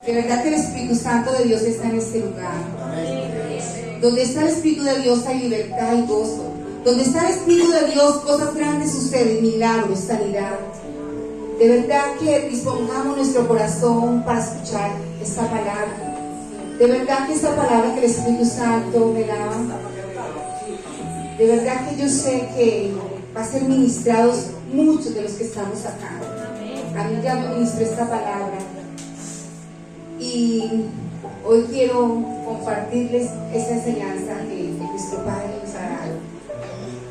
De verdad que el Espíritu Santo de Dios está en este lugar. Donde está el Espíritu de Dios hay libertad y gozo. Donde está el Espíritu de Dios, cosas grandes suceden, milagros, sanidad. De verdad que dispongamos nuestro corazón para escuchar esta palabra. De verdad que esta palabra que el Espíritu Santo me da, de verdad que yo sé que va a ser ministrados muchos de los que estamos acá. A mí ya me ministró esta palabra. Y hoy quiero compartirles esa enseñanza que nuestro Padre nos ha dado.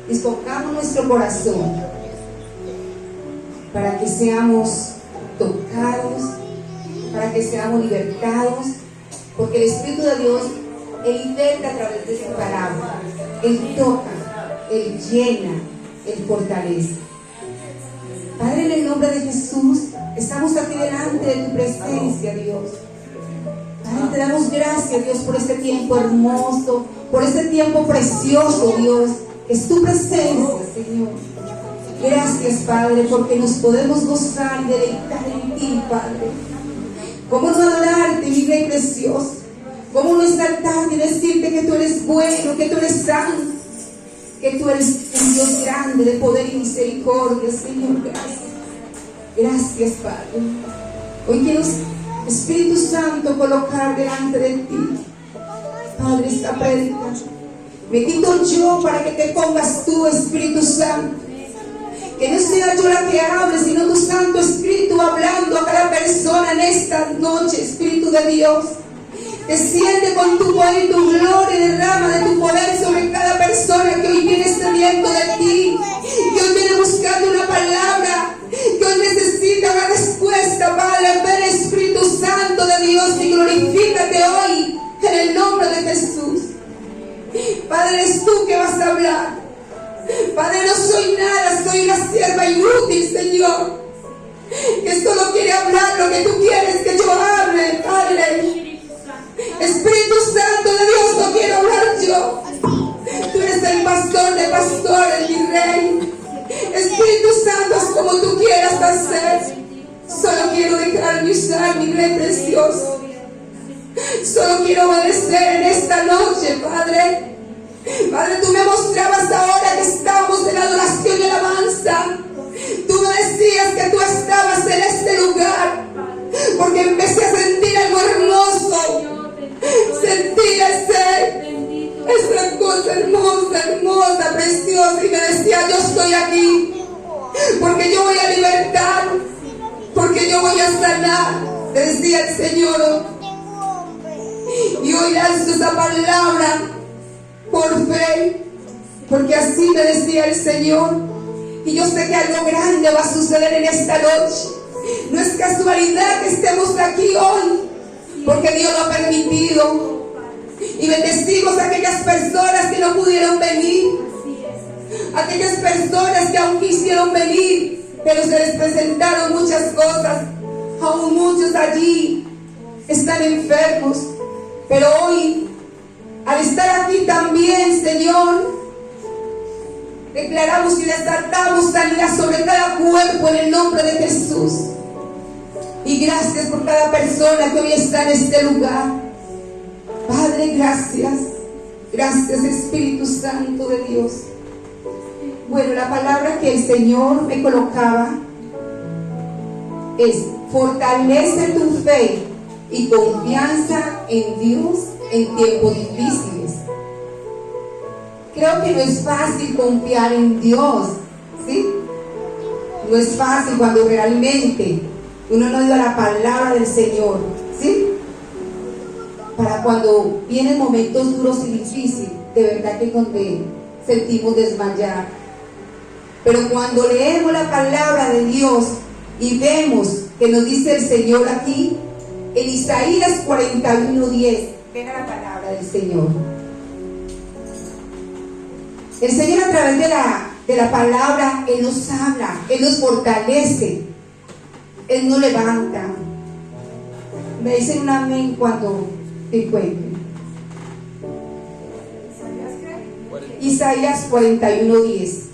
Dispongamos nuestro corazón para que seamos tocados, para que seamos libertados, porque el Espíritu de Dios, Él liberta a través de su palabra. Él toca, Él llena, Él fortalece. Padre, en el nombre de Jesús, estamos aquí delante de tu presencia, Dios. Padre, te damos gracias, Dios, por este tiempo hermoso, por este tiempo precioso, Dios. Es tu presencia, Señor. Gracias, Padre, porque nos podemos gozar y deleitar en ti, Padre. ¿Cómo no adorarte, mi Rey precioso? ¿Cómo no exaltarte y decirte que tú eres bueno, que tú eres santo, que tú eres un Dios grande de poder y misericordia, Señor? Gracias. Gracias, Padre. Hoy quiero, Espíritu Santo, colocar delante de ti, Padre, esta prédica. Me quito yo para que te pongas tú, Espíritu Santo. Que no sea yo la que hable, sino tu Santo Espíritu hablando a cada persona en esta noche, Espíritu de Dios. Desciende con tu poder y tu gloria y derrama de tu poder sobre cada persona que hoy viene sediento de ti, que hoy viene buscando una palabra, que hoy necesita una respuesta, Padre. Ven, Espíritu Santo de Dios, y glorifícate hoy en el nombre de Jesús. Padre, eres tú que vas a hablar. Padre, no soy nada, soy una sierva inútil, Señor, que solo quiere hablar lo que tú quieres que yo hable, Padre. Espíritu Santo de Dios, no quiero hablar yo. Tú eres el pastor de pastores, mi Rey. Espíritu Santo, es como tú quieras hacer. Solo quiero dejarme usar, mi Rey precioso. Solo quiero obedecer en esta noche, Padre. Padre, tú me mostrabas ahora que estábamos en adoración y alabanza. Tú me decías que tú estabas en este lugar, porque empecé a sentir algo hermoso. Sentí esa cosa hermosa, hermosa, preciosa, y me decía: yo estoy aquí, porque yo voy a libertar, porque yo voy a sanar, decía el Señor. Y hoy lanzo esa palabra por fe, porque así me decía el Señor. Y yo sé que algo grande va a suceder en esta noche. No es casualidad que estemos aquí hoy, porque Dios lo ha permitido. Y bendecimos a aquellas personas que no pudieron venir, aquellas personas que aún quisieron venir, pero se les presentaron muchas cosas. Aún muchos allí están enfermos, pero hoy, al estar aquí también, Señor, declaramos y desatamos sanidad sobre cada cuerpo en el nombre de Jesús. Y gracias por cada persona que hoy está en este lugar. Padre, gracias. Gracias, Espíritu Santo de Dios. Bueno, la palabra que el Señor me colocaba es: fortalece tu fe y confianza en Dios en tiempos difíciles. Creo que no es fácil confiar en Dios, ¿sí? No es fácil cuando realmente uno no dio la palabra del Señor, ¿sí? Para cuando vienen momentos duros y difíciles, de verdad que donde sentimos desmayar. Pero cuando leemos la palabra de Dios y vemos que nos dice el Señor aquí, en Isaías 41:10, venga la palabra del Señor. El Señor, a través de la palabra, Él nos habla, Él nos fortalece, Él nos levanta. Me dicen un amén cuando te encuentren. Isaías 41:10.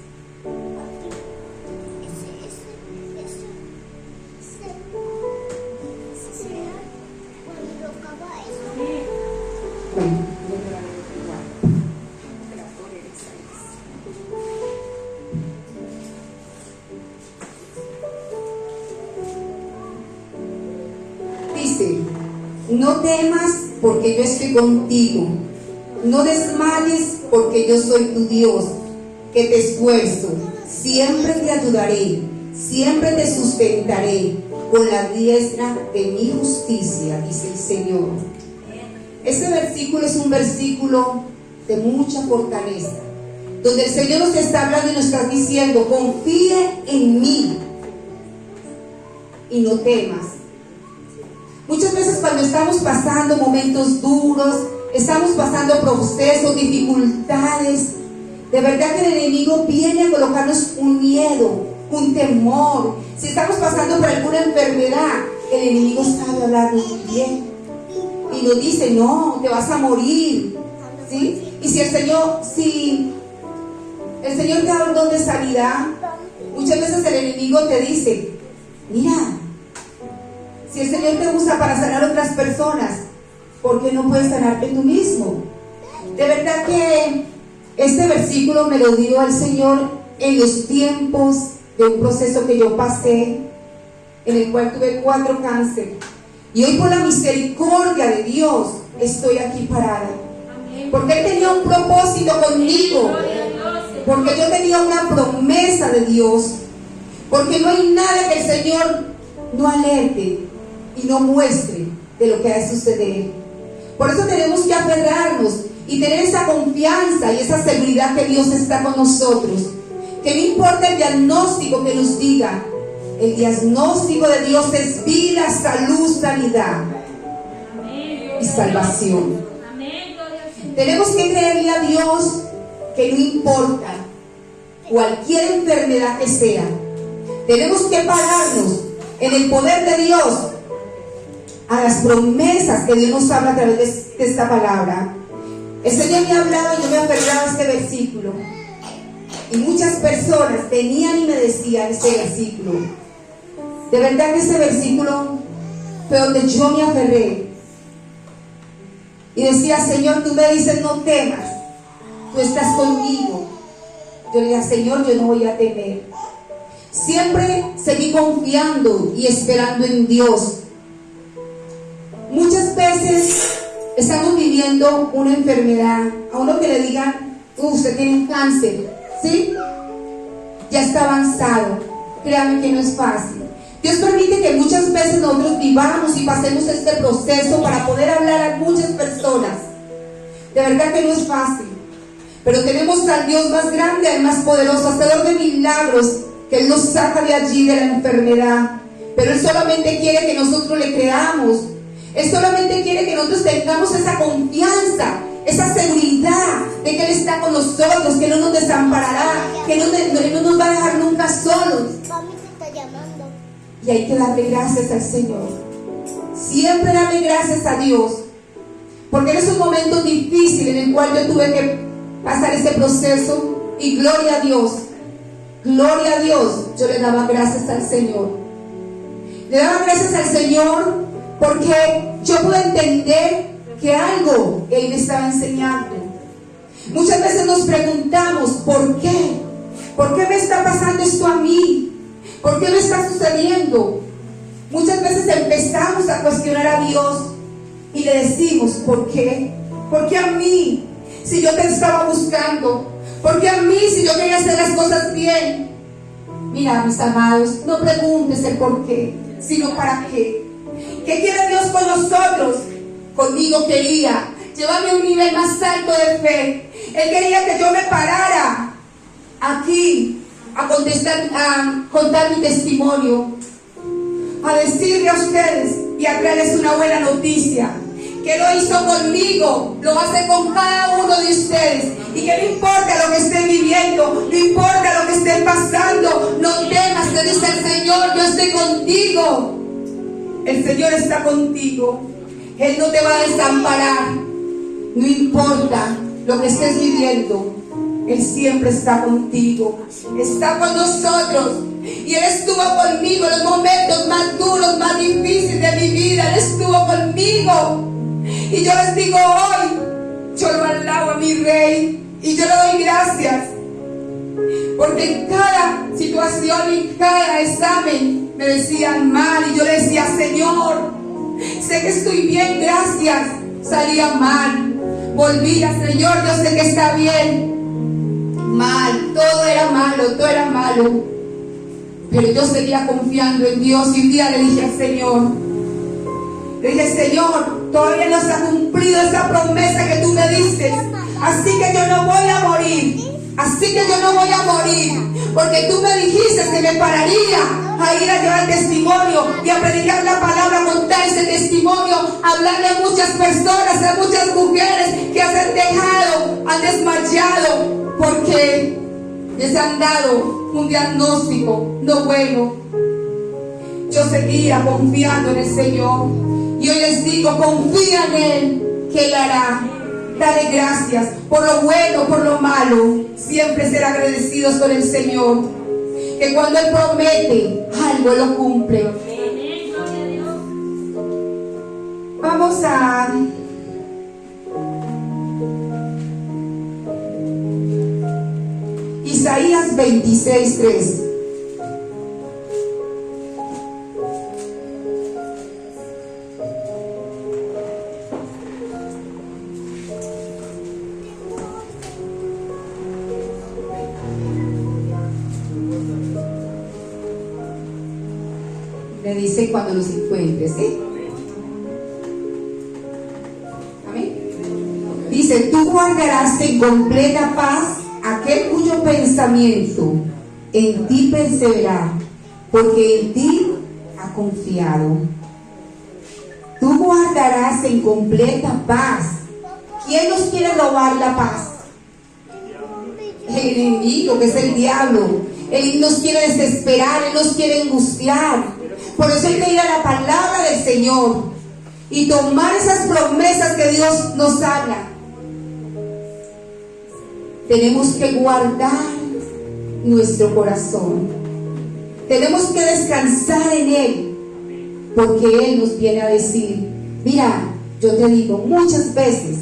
Dice: no temas porque yo estoy contigo, no desmayes porque yo soy tu Dios, que te esfuerzo, siempre te ayudaré, siempre te sustentaré con la diestra de mi justicia, dice el Señor. Este versículo es un versículo de mucha fortaleza, donde el Señor nos está hablando y nos está diciendo: confíe en mí y no temas. Muchas veces cuando estamos pasando momentos duros, estamos pasando procesos, dificultades, de verdad que el enemigo viene a colocarnos un miedo, un temor. Si estamos pasando por alguna enfermedad, el enemigo sabe hablarnos muy bien y nos dice: no, te vas a morir, ¿sí? Y si el Señor te da un don de sanidad, muchas veces el enemigo te dice: mira, si el Señor te usa para sanar a otras personas, ¿por qué no puedes sanarte tú mismo? De verdad que este versículo me lo dio el Señor en los tiempos de un proceso que yo pasé, en el cual tuve 4 cánceres. Y hoy, por la misericordia de Dios, estoy aquí parada. Porque Él tenía un propósito conmigo. Porque yo tenía una promesa de Dios. Porque no hay nada que el Señor no alerte y no muestre de lo que ha de suceder. Por eso tenemos que aferrarnos y tener esa confianza y esa seguridad que Dios está con nosotros. Que no importa el diagnóstico que nos diga, el diagnóstico de Dios es vida, salud, sanidad y salvación. Tenemos que creerle a Dios que no importa cualquier enfermedad que sea, tenemos que pararnos en el poder de Dios, a las promesas que Dios nos habla a través de esta palabra. El Señor me hablaba y yo me aferraba a este versículo. Y muchas personas venían y me decían este versículo. De verdad que ese versículo fue donde yo me aferré. Y decía: Señor, tú me dices no temas, tú estás conmigo. Yo le decía: Señor, yo no voy a temer. Siempre seguí confiando y esperando en Dios. Muchas veces estamos viviendo una enfermedad. A uno que le digan: usted tiene un cáncer, ¿sí? Ya está avanzado. Créame que no es fácil. Dios permite que muchas veces nosotros vivamos y pasemos este proceso para poder hablar a muchas personas. De verdad que no es fácil. Pero tenemos al Dios más grande, al más poderoso, hacedor de milagros, que Él nos saca de allí, de la enfermedad. Pero Él solamente quiere que nosotros le creamos. Él solamente quiere que nosotros tengamos esa confianza, esa seguridad de que Él está con nosotros, que no nos desamparará, que no nos va a dejar nunca solos. Y hay que darle gracias al Señor. Siempre darle gracias a Dios. Porque en esos momentos difíciles en el cual yo tuve que pasar ese proceso, y gloria a Dios, yo le daba gracias al Señor. Le daba gracias al Señor porque yo pude entender que algo Él me estaba enseñando. Muchas veces nos preguntamos: ¿por qué? ¿Por qué me está pasando esto a mí? ¿Por qué me está sucediendo? Muchas veces empezamos a cuestionar a Dios y le decimos: ¿por qué? ¿Por qué a mí? Si yo te estaba buscando. ¿Por qué a mí si yo quería hacer las cosas bien? Mira, mis amados, no preguntes el por qué, sino para qué. ¿Qué quiere Dios con nosotros? Conmigo quería llevarme a un nivel más alto de fe. Él quería que yo me parara aquí a contar mi testimonio, a decirle a ustedes y a traerles una buena noticia. Que lo hizo conmigo, lo va a hacer con cada uno de ustedes. Y que no importa lo que estén viviendo, no importa lo que estén pasando, no temas, te dice el Señor: yo estoy contigo. El Señor está contigo. Él no te va a desamparar. No importa lo que estés viviendo, Él siempre está contigo. Está con nosotros. Y Él estuvo conmigo en los momentos más duros, más difíciles de mi vida. Él estuvo conmigo. Y yo les digo hoy: yo lo alabo a mi Rey y yo le doy gracias. Porque en cada situación, en cada examen, me decían mal y yo le decía, Señor, sé que estoy bien, gracias. Salía mal, volvía, Señor, yo sé que está bien. Mal, todo era malo. Pero yo seguía confiando en Dios y un día le dije al Señor, todavía no se ha cumplido esa promesa que tú me diste, así que yo no voy a morir, porque tú me dijiste que me pararía a ir a llevar testimonio y a predicar la palabra, a contar ese testimonio, a hablarle a muchas personas, a muchas mujeres que han desmayado, porque les han dado un diagnóstico no bueno. Yo seguía confiando en el Señor y hoy les digo, confía en Él, que Él hará. Dale gracias por lo bueno, por lo malo. Siempre ser agradecidos con el Señor, que cuando Él promete algo, Él lo cumple. Vamos a Isaías 26:3. Le dice cuando los encuentres, ¿sí? Amén. Dice, tú guardarás en completa paz aquel cuyo pensamiento en ti persevera, porque en ti ha confiado. Tú guardarás en completa paz. ¿Quién nos quiere robar la paz? El enemigo, que es el diablo. Él nos quiere desesperar, Él nos quiere angustiar. Por eso hay que ir a la palabra del Señor y tomar esas promesas que Dios nos habla. Tenemos que guardar nuestro corazón. Tenemos que descansar en Él, porque Él nos viene a decir, mira, yo te digo, muchas veces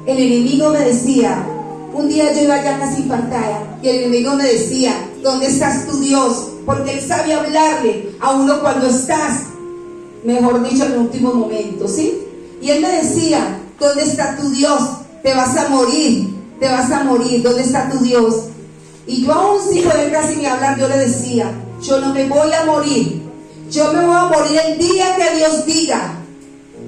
el enemigo me decía, un día yo iba ya casi infartada y el enemigo me decía, ¿dónde estás tu Dios? Porque Él sabe hablarle a uno cuando estás, mejor dicho, en el último momento, ¿sí? Y Él me decía, ¿dónde está tu Dios? Te vas a morir, ¿dónde está tu Dios? Y yo aún sin poder casi ni hablar, yo le decía, yo no me voy a morir, yo me voy a morir el día que Dios diga.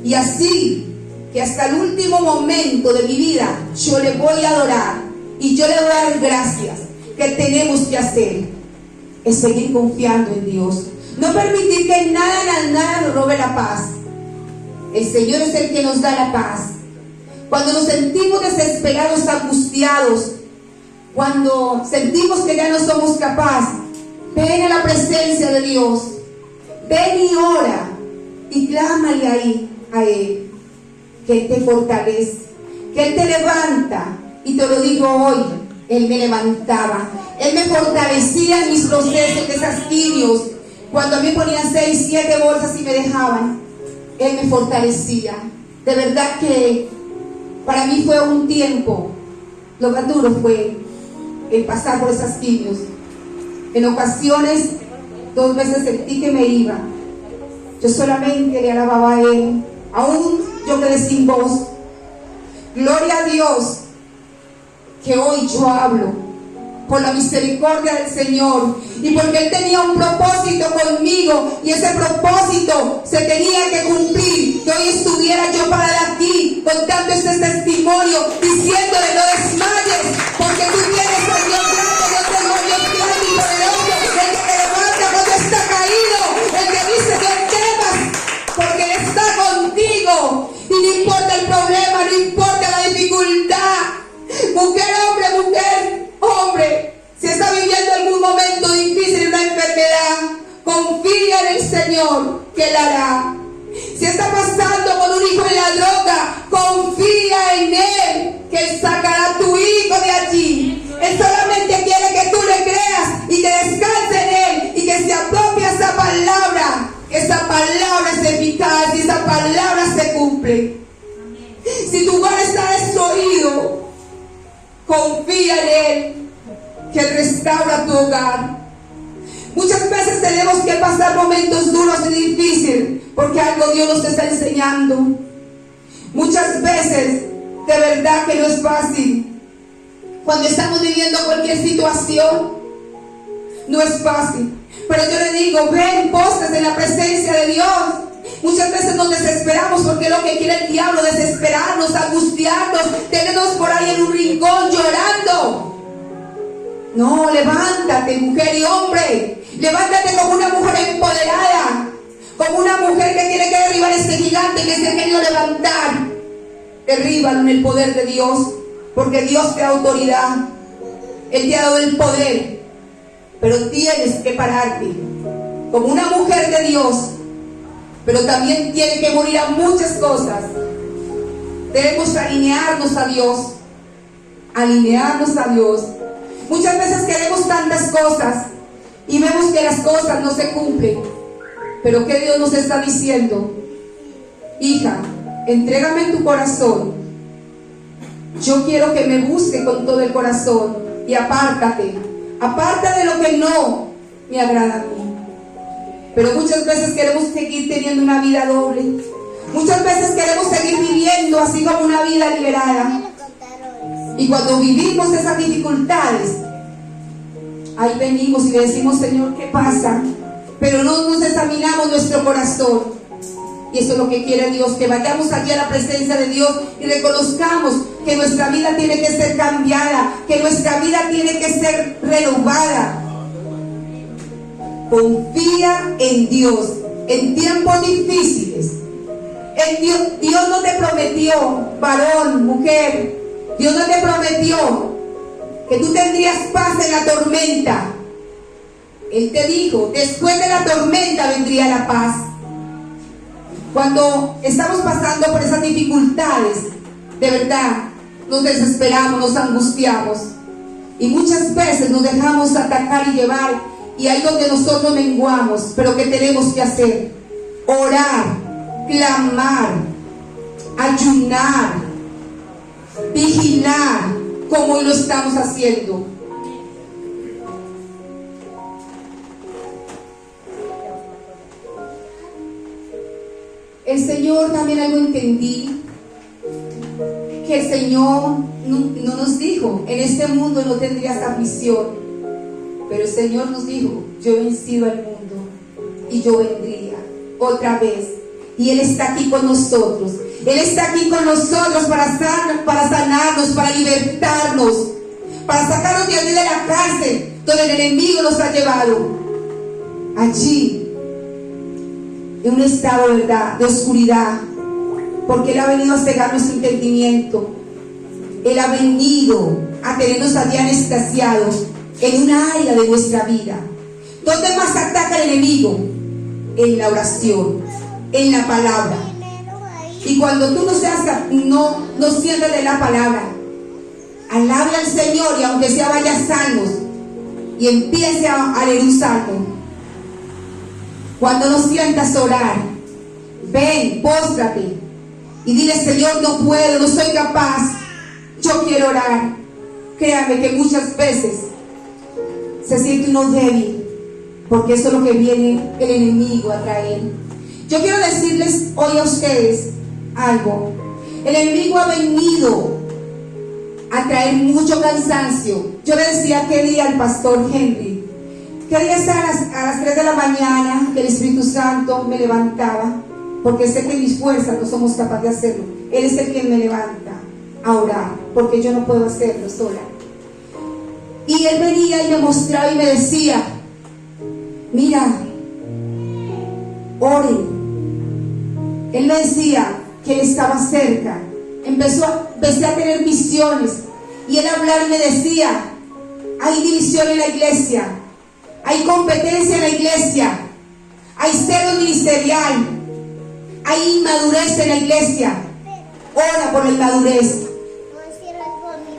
Y así, que hasta el último momento de mi vida, yo le voy a adorar y yo le voy a dar gracias. Que tenemos que hacer es seguir confiando en Dios, no permitir que nada nos robe la paz. El Señor es el que nos da la paz. Cuando nos sentimos desesperados, angustiados, cuando sentimos que ya no somos capaces, ven a la presencia de Dios, ven y ora y clámale ahí a Él, que Él te fortalece, que Él te levanta. Y te lo digo hoy, Él me levantaba, Él me fortalecía en mis procesos de esas quimios. Cuando a mí ponían 6, 7 bolsas y me dejaban, Él me fortalecía. De verdad que para mí fue un tiempo, lo más duro fue el pasar por esas quimios. En ocasiones, 2 veces sentí que me iba. Yo solamente le alababa a Él, aún yo quedé sin voz. Gloria a Dios, que hoy yo hablo por la misericordia del Señor y porque Él tenía un propósito conmigo y ese propósito se tenía que cumplir. Que hoy estuviera yo parada aquí contando este testimonio, diciéndole, no desmayes, porque tú tienes a Dios grande, Dios de Dios grande y poderoso, el que te levanta cuando está caído, el que dice no temas, porque Él está contigo. Y no importa el problema, no importa la dificultad, mujer, hombre, si está viviendo algún momento difícil, una enfermedad, confía en el Señor, que Él hará. Si está pasando con un hijo en la droga, confía en Él, que Él sacará a tu hijo de allí. Él solamente quiere que tú le creas y que descanse en Él y que se apropie esa palabra, que esa palabra es eficaz y esa palabra se cumple. Si tu hogar está destruido, confía en Él, que Él restaura tu hogar. Muchas veces tenemos que pasar momentos duros y difíciles porque algo Dios nos está enseñando. Muchas veces, de verdad que no es fácil. Cuando estamos viviendo cualquier situación, no es fácil. Pero yo le digo, ven, póstrate en la presencia de Dios. Muchas veces nos desesperamos porque es lo que quiere el diablo, desesperarnos, angustiarnos, tenernos por ahí en un rincón llorando. No, levántate, mujer y hombre. Levántate como una mujer empoderada, como una mujer que tiene que derribar ese gigante que se ha querido levantar. Derríbalo en el poder de Dios, porque Dios te da autoridad. Él te ha dado el poder, pero tienes que pararte como una mujer de Dios. Pero también tiene que morir a muchas cosas. Debemos alinearnos a Dios. Alinearnos a Dios. Muchas veces queremos tantas cosas y vemos que las cosas no se cumplen. Pero ¿qué Dios nos está diciendo? Hija, entrégame tu corazón. Yo quiero que me busque con todo el corazón. Y apártate. Aparta de lo que no me agrada a mí. Pero muchas veces queremos seguir teniendo una vida doble. Muchas veces queremos seguir viviendo así como una vida liberada. Y cuando vivimos esas dificultades, ahí venimos y le decimos, Señor, ¿qué pasa? Pero no nos examinamos nuestro corazón. Y eso es lo que quiere Dios, que vayamos allí a la presencia de Dios y reconozcamos que nuestra vida tiene que ser cambiada, que nuestra vida tiene que ser renovada. Confía en Dios en tiempos difíciles. Dios no te prometió, varón, mujer, Dios no te prometió que tú tendrías paz en la tormenta. Él te dijo, después de la tormenta vendría la paz. Cuando estamos pasando por esas dificultades, de verdad, nos desesperamos, nos angustiamos. Y muchas veces nos dejamos atacar y llevar. Y ahí donde nosotros menguamos. Pero ¿qué tenemos que hacer? Orar, clamar, ayunar, vigilar, como hoy lo estamos haciendo. El Señor también algo entendí, que el Señor no nos dijo, en este mundo no tendrías aflicción, pero el Señor nos dijo, yo he vencido al mundo y yo vendría otra vez. Y Él está aquí con nosotros. Él está aquí con nosotros para sanarnos, para libertarnos, para sacarnos de allí de la cárcel donde el enemigo nos ha llevado. Allí, en un estado, ¿verdad?, de oscuridad, porque Él ha venido a cegar nuestro entendimiento. Él ha venido a tenernos allí anestasiados en una área de nuestra vida. ¿Dónde más ataca el enemigo? En la oración, en la palabra. Y cuando tú no sientas de la palabra, alabe al Señor, y aunque sea vaya salmos y empiece a leer un salmo. Cuando no sientas orar, ven, póstrate y dile, Señor, no puedo, no soy capaz, yo quiero orar. Créame que muchas veces se siente uno débil, porque eso es lo que viene el enemigo a traer. Yo quiero decirles hoy a ustedes algo. El enemigo ha venido a traer mucho cansancio. Yo le decía aquel día al pastor Henry, quería estar a las 3 de la mañana, que el Espíritu Santo me levantaba, porque sé que mis fuerzas no somos capaces de hacerlo. Él es el quien me levanta a orar, porque yo no puedo hacerlo sola. Y él venía y me mostraba y me decía, mira, oren. Él me decía que él estaba cerca. Empecé a tener visiones, y él hablaba y me decía, hay división en la iglesia, hay competencia en la iglesia, hay celo ministerial, hay inmadurez en la iglesia. Ora por la inmadurez.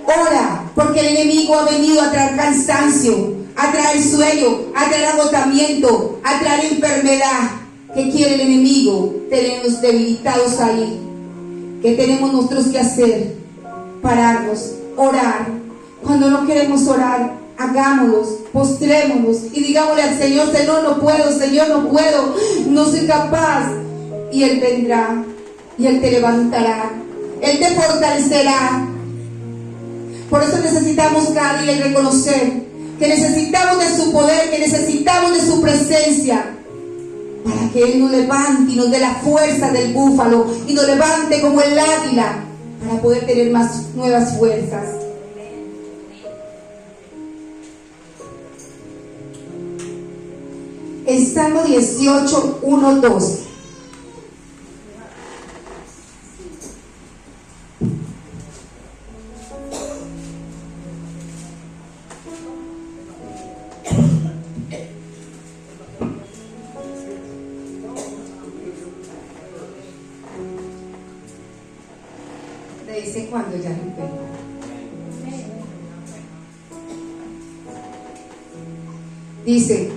Ora, porque el enemigo ha venido a traer cansancio, a traer sueño, a traer agotamiento, a traer enfermedad. ¿Qué quiere el enemigo? Tenernos debilitados ahí. ¿Qué tenemos nosotros que hacer? Pararnos, orar. Cuando no queremos orar, hagámoslos, postrémonos y digámosle al Señor: Señor, no puedo, Señor, no puedo, no soy capaz. Y Él vendrá y Él te levantará, Él te fortalecerá. Por eso necesitamos cada día reconocer que necesitamos de su poder, que necesitamos de su presencia, para que Él nos levante y nos dé la fuerza del búfalo y nos levante como el águila, para poder tener más nuevas fuerzas. En Salmo 18, 1, 2. Le dice cuando ya no puede. Dice: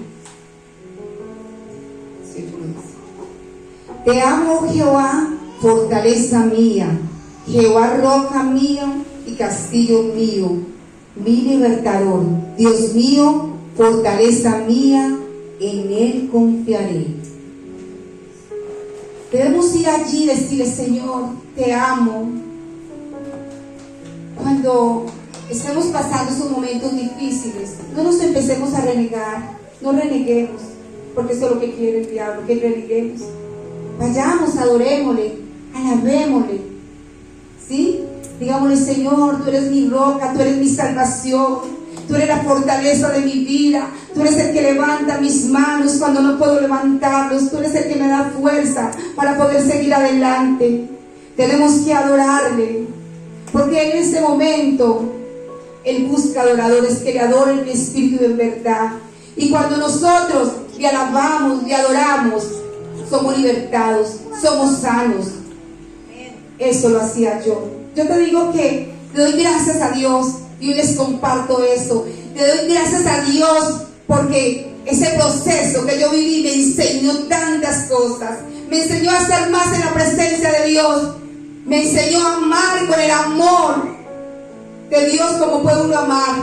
Te amo, Jehová, fortaleza mía, Jehová, roca mía y castillo mío, mi libertador. Dios mío, fortaleza mía, en Él confiaré. Debemos ir allí y decirle: Señor, te amo. Cuando estemos pasando esos momentos difíciles, no nos empecemos a renegar, no reneguemos, porque eso es lo que quiere el diablo, que reneguemos. Vayamos, adorémosle, alabémosle, ¿sí? Digámosle: Señor, tú eres mi roca, tú eres mi salvación, tú eres la fortaleza de mi vida, tú eres el que levanta mis manos cuando no puedo levantarlos, tú eres el que me da fuerza para poder seguir adelante. Tenemos que adorarle, porque en ese momento Él busca adoradores que le adoren en espíritu y en verdad. Y cuando nosotros le alabamos, le adoramos, somos libertados, somos sanos. Eso lo hacía yo. Yo te digo que le doy gracias a Dios, y hoy les comparto eso. Le doy gracias a Dios porque ese proceso que yo viví me enseñó tantas cosas. Me enseñó a ser más en la presencia de Dios. Me enseñó a amar con el amor de Dios como puede uno amar.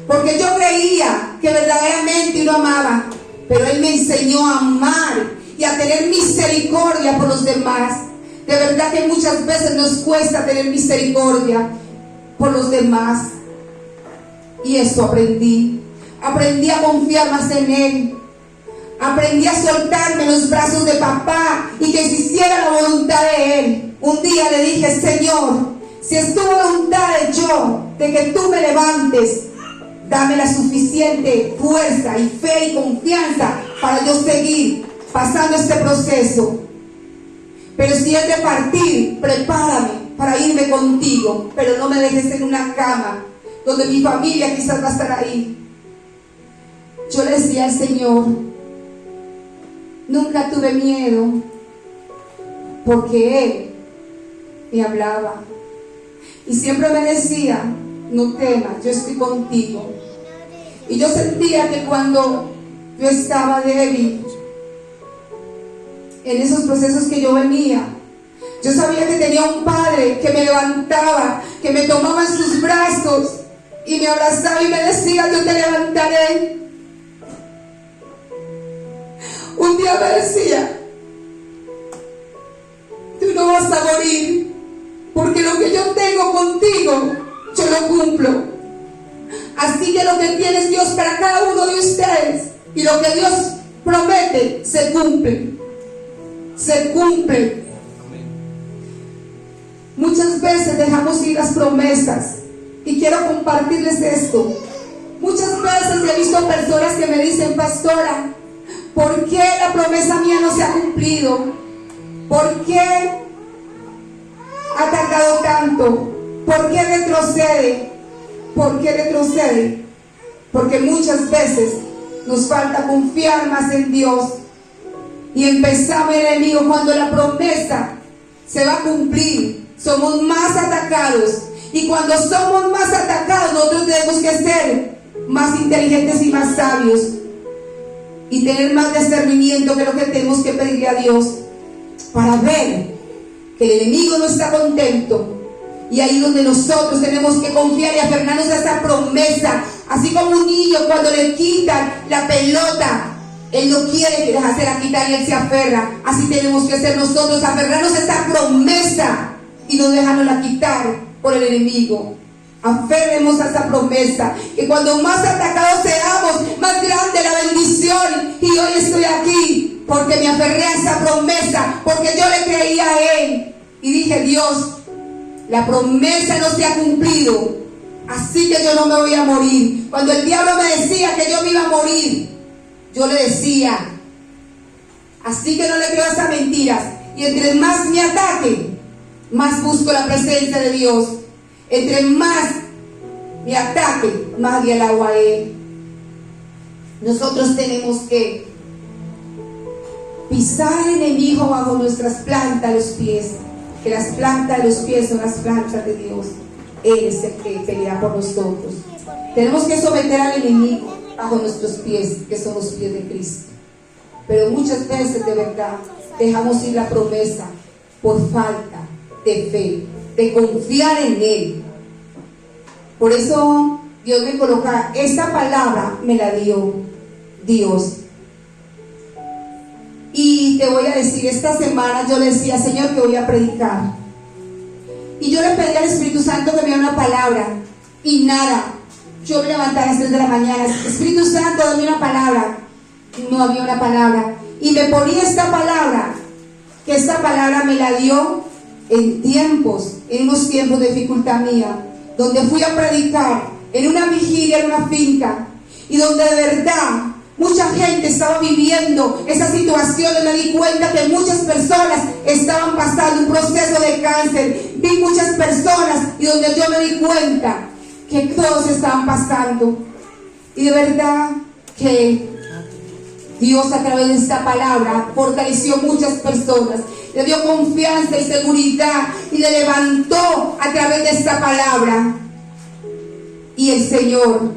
Porque yo creía que verdaderamente uno amaba, pero Él me enseñó a amar y a tener misericordia por los demás. De verdad que muchas veces nos cuesta tener misericordia por los demás. Y eso aprendí. Aprendí a confiar más en Él. Aprendí a soltarme en los brazos de papá y que se hiciera la voluntad de Él. Un día le dije: Señor, si es tu voluntad de que tú me levantes, dame la suficiente fuerza y fe y confianza para yo seguir pasando este proceso. Pero si es de partir, prepárame para irme contigo, pero no me dejes en una cama donde mi familia quizás va a estar ahí. Yo le decía al Señor: nunca tuve miedo, porque Él me hablaba y siempre me decía: no temas, yo estoy contigo. Y yo sentía que cuando yo estaba débil, en esos procesos que yo venía, yo sabía que tenía un Padre que me levantaba, que me tomaba en sus brazos y me abrazaba y me decía: yo te levantaré. Un día me decía: tú no vas a morir, porque lo que yo tengo contigo, yo lo cumplo. Así que lo que tiene Dios para cada uno de ustedes y lo que Dios promete, se cumple. Se cumple. Muchas veces dejamos ir las promesas, y quiero compartirles esto. Muchas veces he visto personas que me dicen: pastora, ¿por qué la promesa mía no se ha cumplido? ¿Por qué ha tardado tanto? ¿Por qué retrocede? ¿Por qué retrocede? Porque muchas veces nos falta confiar más en Dios y empezamos el enemigo. Cuando la promesa se va a cumplir, somos más atacados, y cuando somos más atacados, nosotros tenemos que ser más inteligentes y más sabios y tener más discernimiento, que es lo que tenemos que pedirle a Dios, para ver que el enemigo no está contento. Y ahí donde nosotros tenemos que confiar y aferrarnos a esa promesa. Así como un niño cuando le quitan la pelota, él no quiere que dejársela quitar y él se aferra. Así tenemos que hacer nosotros, aferrarnos a esa promesa y no dejárnosla quitar por el enemigo. Aferremos a esa promesa, que cuando más atacados seamos, más grande la bendición. Y hoy estoy aquí porque me aferré a esa promesa, porque yo le creía a Él y dije: Dios, la promesa no se ha cumplido, así que yo no me voy a morir. Cuando el diablo me decía que yo me iba a morir, yo le decía: así que no le creo a esas mentiras. Y entre más me ataquen, más busco la presencia de Dios. Entre más me ataquen, más le alabo a Él. Nosotros tenemos que pisar al enemigo bajo nuestras plantas de los pies, que las plantas de los pies son las plantas de Dios. Él es el que pelea por nosotros. Tenemos que someter al enemigo bajo nuestros pies, que son los pies de Cristo. Pero muchas veces, de verdad, dejamos ir la promesa por falta de fe, de confiar en Él. Por eso Dios me coloca, esta palabra me la dio Dios. Y te voy a decir, esta semana yo le decía: Señor, que voy a predicar. Y yo le pedí al Espíritu Santo que me diera una palabra. Y nada, yo me levanté a las 3 de la mañana: Espíritu Santo, dame una palabra. No había una palabra. Y me ponía esta palabra, que esta palabra me la dio en unos tiempos de dificultad mía, donde fui a predicar en una vigilia, en una finca, y donde de verdad mucha gente estaba viviendo esa situación. Y me di cuenta que muchas personas estaban pasando un proceso de cáncer. Vi muchas personas y donde yo me di cuenta que todos estaban pasando. Y de verdad que Dios, a través de esta palabra, fortaleció muchas personas, le dio confianza y seguridad y le levantó a través de esta palabra. Y el Señor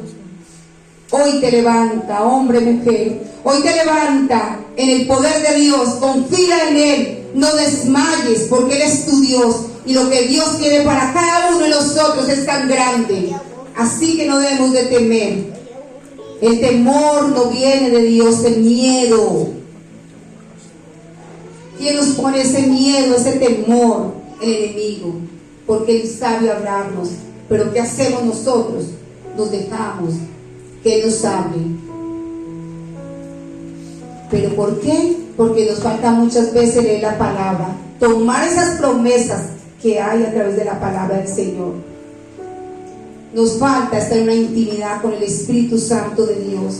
hoy te levanta, hombre, mujer. Hoy te levanta en el poder de Dios. Confía en Él, no desmayes, porque Él es tu Dios. Y lo que Dios quiere para cada uno de nosotros es tan grande. Así que no debemos de temer. El temor no viene de Dios, el miedo. ¿Quién nos pone ese miedo, ese temor? El enemigo. Porque Él sabe hablarnos. Pero ¿qué hacemos nosotros? Nos dejamos que Él nos hable. ¿Pero por qué? Porque nos falta muchas veces leer la palabra, tomar esas promesas que hay a través de la palabra del Señor. Nos falta estar en una intimidad con el Espíritu Santo de Dios.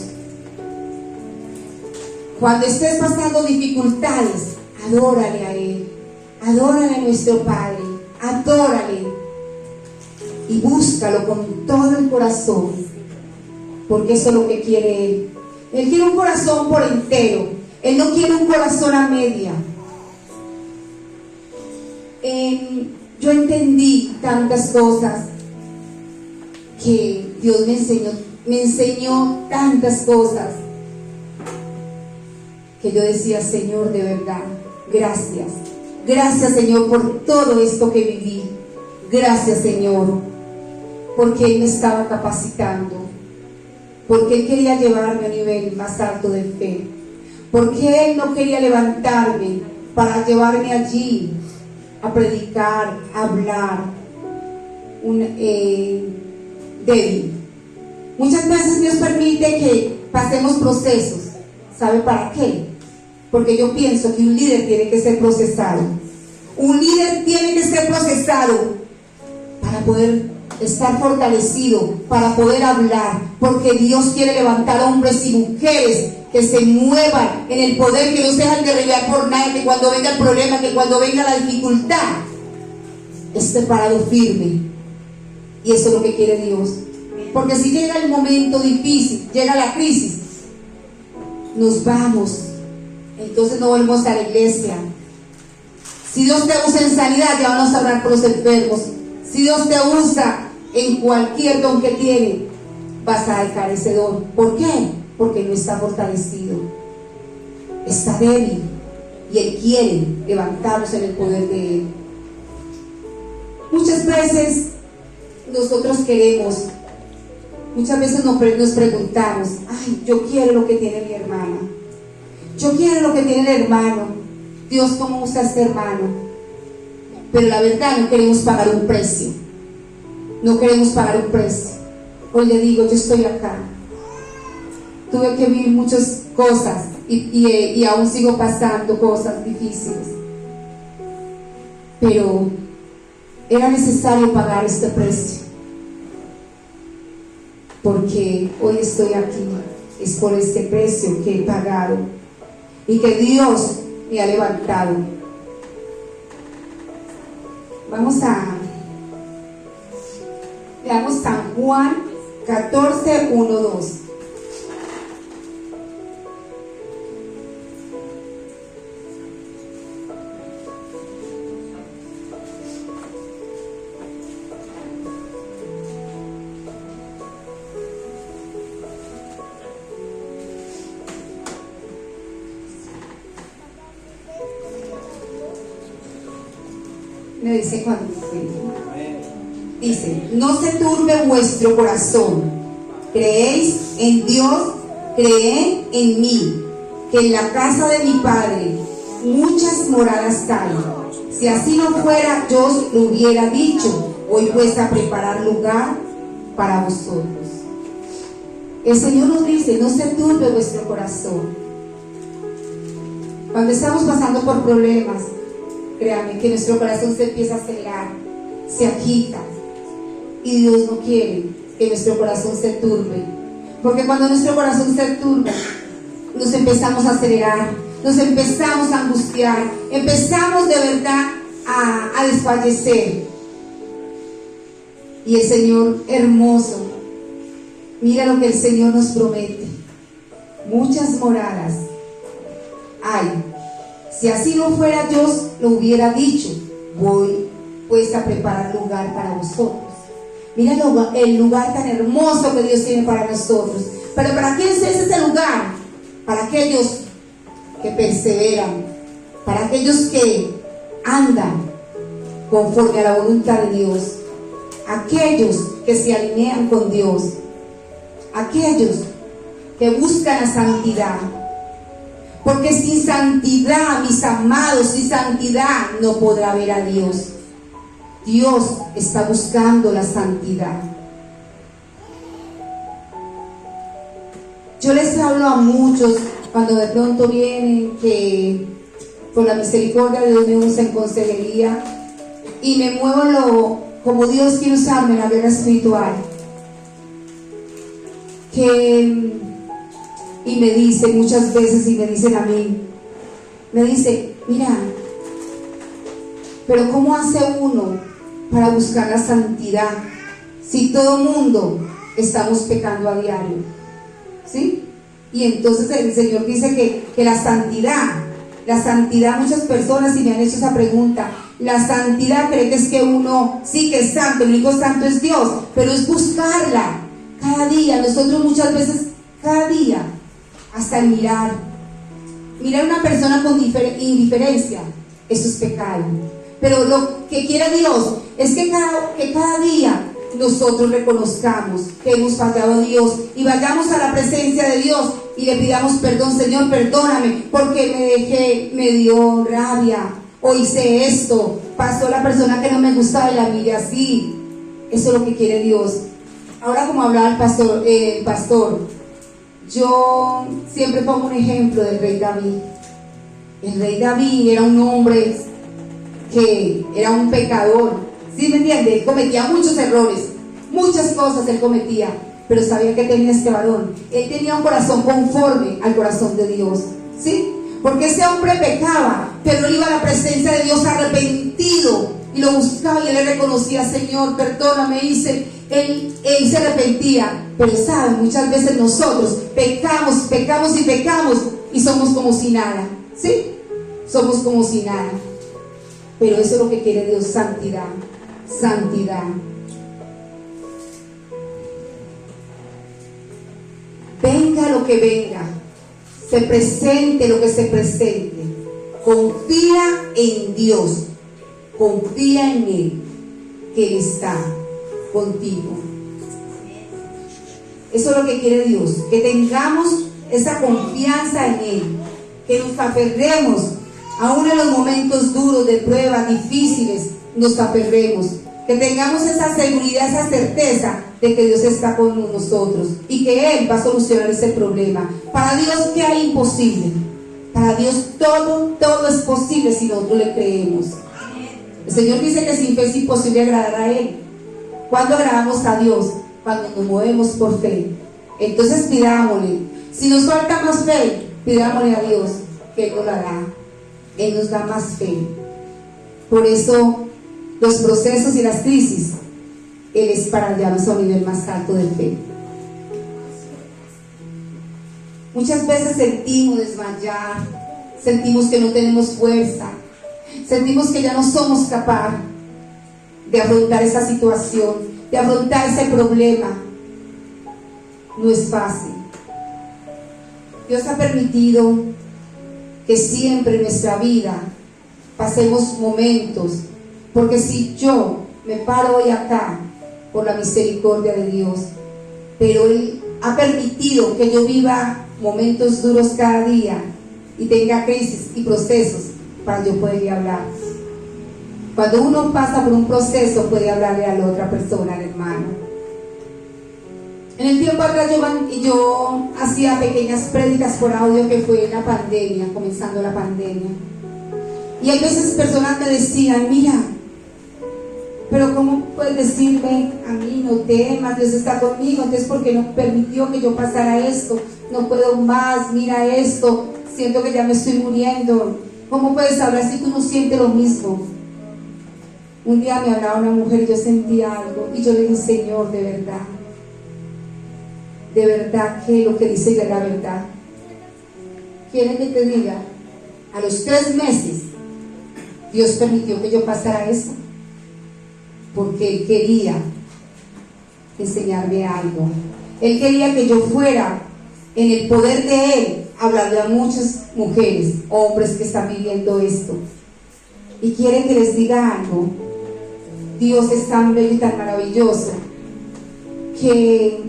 Cuando estés pasando dificultades, adórale a Él, adórale a nuestro Padre, adórale y búscalo con todo el corazón, porque eso es lo que quiere Él. Él quiere un corazón por entero. Él no quiere un corazón a media. Yo entendí tantas cosas que Dios me enseñó tantas cosas que yo decía: Señor, de verdad, gracias Señor por todo esto que viví. Gracias, Señor, porque Él me estaba capacitando, porque Él quería llevarme a un nivel más alto de fe, porque Él no quería levantarme para llevarme allí a predicar, a hablar débil. Muchas veces Dios permite que pasemos procesos. ¿Sabe para qué? Porque yo pienso que un líder tiene que ser procesado. Un líder tiene que ser procesado para poder estar fortalecido, para poder hablar, porque Dios quiere levantar hombres y mujeres que se muevan en el poder, que no se dejan derribar por nada, que cuando venga el problema, que cuando venga la dificultad, esté parado firme. Y eso es lo que quiere Dios. Porque si llega el momento difícil, llega la crisis, nos vamos, entonces no volvemos a la iglesia. Si Dios te usa en sanidad, ya vamos a orar por los enfermos. Si Dios te usa en cualquier don que tiene, vas a dejar ese don. ¿Por qué? Porque no está fortalecido, está débil, y Él quiere levantarnos en el poder de Él. veces nosotros queremos, muchas veces nos preguntamos, ay, yo quiero lo que tiene mi hermana, yo quiero lo que tiene el hermano, Dios cómo usa a este hermano, pero la verdad no queremos pagar un precio, no queremos pagar un precio. Hoy le digo, yo estoy acá, tuve que vivir muchas cosas y aún sigo pasando cosas difíciles, pero era necesario pagar este precio, porque hoy estoy aquí, es por este precio que he pagado y que Dios me ha levantado. Leamos San Juan 14, 1, 2. Me dice cuando dice, no se turbe vuestro corazón, creéis en Dios, creed en mí, que en la casa de mi Padre muchas moradas hay. Si así no fuera, yo os lo hubiera dicho, voy pues a preparar lugar para vosotros. El Señor nos dice, no se turbe vuestro corazón. Cuando estamos pasando por problemas, créame que nuestro corazón se empieza a acelerar, se agita, y Dios no quiere que nuestro corazón se turbe, porque cuando nuestro corazón se turba, nos empezamos a acelerar, nos empezamos a angustiar, empezamos de verdad a desfallecer. Y el Señor hermoso, mira lo que el Señor nos promete: muchas moradas hay. Si así no fuera, Dios lo hubiera dicho, voy pues a preparar lugar para vosotros. Mira el lugar tan hermoso que Dios tiene para nosotros. Pero ¿para quién es ese lugar? Para aquellos que perseveran, para aquellos que andan conforme a la voluntad de Dios, aquellos que se alinean con Dios, aquellos que buscan la santidad. Porque sin santidad, mis amados, sin santidad no podrá ver a Dios. Dios está buscando la santidad. Yo les hablo a muchos cuando de pronto vienen que por la misericordia de Dios me usa en consejería y me muevo como Dios quiere usarme en la guerra espiritual. Y me dicen muchas veces, y me dicen a mí, me dice, mira, pero ¿cómo hace uno para buscar la santidad si todo mundo estamos pecando a diario? ¿Sí? Y entonces el Señor dice que la santidad, muchas personas, y me han hecho esa pregunta, la santidad cree que es que uno sí que es santo, el único santo es Dios, pero es buscarla cada día. Nosotros muchas veces, cada día, hasta el mirar a una persona con indiferencia, eso es pecado. Pero lo que quiere Dios es que cada día nosotros reconozcamos que hemos fallado a Dios y vayamos a la presencia de Dios y le pidamos perdón. Señor, perdóname porque me dio rabia, o hice esto, pasó la persona que no me gustaba y la miré así. Eso es lo que quiere Dios. Ahora, como hablaba el pastor, yo siempre pongo un ejemplo del rey David. El rey David era un hombre que era un pecador, ¿sí me entiende? Él cometía muchos errores, muchas cosas él cometía, pero sabía que tenía este varón. Él tenía un corazón conforme al corazón de Dios, ¿sí? Porque ese hombre pecaba, pero él iba a la presencia de Dios arrepentido y lo buscaba y él le reconocía: Señor, perdóname, él se arrepentía. Pero saben, muchas veces nosotros pecamos y somos como si nada, ¿sí? Somos como si nada. Pero eso es lo que quiere Dios: santidad, santidad. Venga lo que venga, se presente lo que se presente, confía en Dios, confía en Él. que Él está contigo. Eso es lo que quiere Dios, que tengamos esa confianza en Él, que nos aferremos, aún en los momentos duros, de pruebas difíciles, nos aferremos, que tengamos esa seguridad, esa certeza de que Dios está con nosotros y que Él va a solucionar ese problema. Para Dios, ¿qué hay imposible? Para Dios todo es posible si nosotros le creemos. El Señor dice que sin fe es imposible agradar a Él. ¿Cuándo agradamos a Dios? Cuando nos movemos por fe. Entonces pidámosle. Si nos falta más fe, pidámosle a Dios que Él nos la da. Él nos da más fe. Por eso los procesos y las crisis, Él es para llevarnos a un nivel más alto de fe. Muchas veces sentimos desmayar, sentimos que no tenemos fuerza, sentimos que ya no somos capaces de afrontar esa situación, de afrontar ese problema. No es fácil. Dios ha permitido que siempre en nuestra vida pasemos momentos, porque si yo me paro hoy acá por la misericordia de Dios, pero Él ha permitido que yo viva momentos duros cada día y tenga crisis y procesos para yo poderle hablar. Cuando uno pasa por un proceso, puede hablarle a la otra persona, al hermano. En el tiempo atrás yo hacía pequeñas prédicas por audio, que fue en la pandemia, comenzando la pandemia. Y hay veces personas me decían: mira, pero ¿cómo puedes decirme a mí, no temas, Dios está conmigo? Entonces, ¿por qué no permitió que yo pasara esto? No puedo más, mira esto, siento que ya me estoy muriendo. ¿Cómo puedes hablar si tú no sientes lo mismo? Un día me hablaba una mujer y yo sentía algo, y yo le dije: Señor, de verdad que lo que dice es la verdad. ¿Quieres que te diga? A los 3 meses Dios permitió que yo pasara eso, porque Él quería enseñarme algo. Él quería que yo fuera en el poder de Él, hablarle a muchas mujeres, hombres que están viviendo esto, y quiere que les diga algo. Dios es tan bello y tan maravilloso que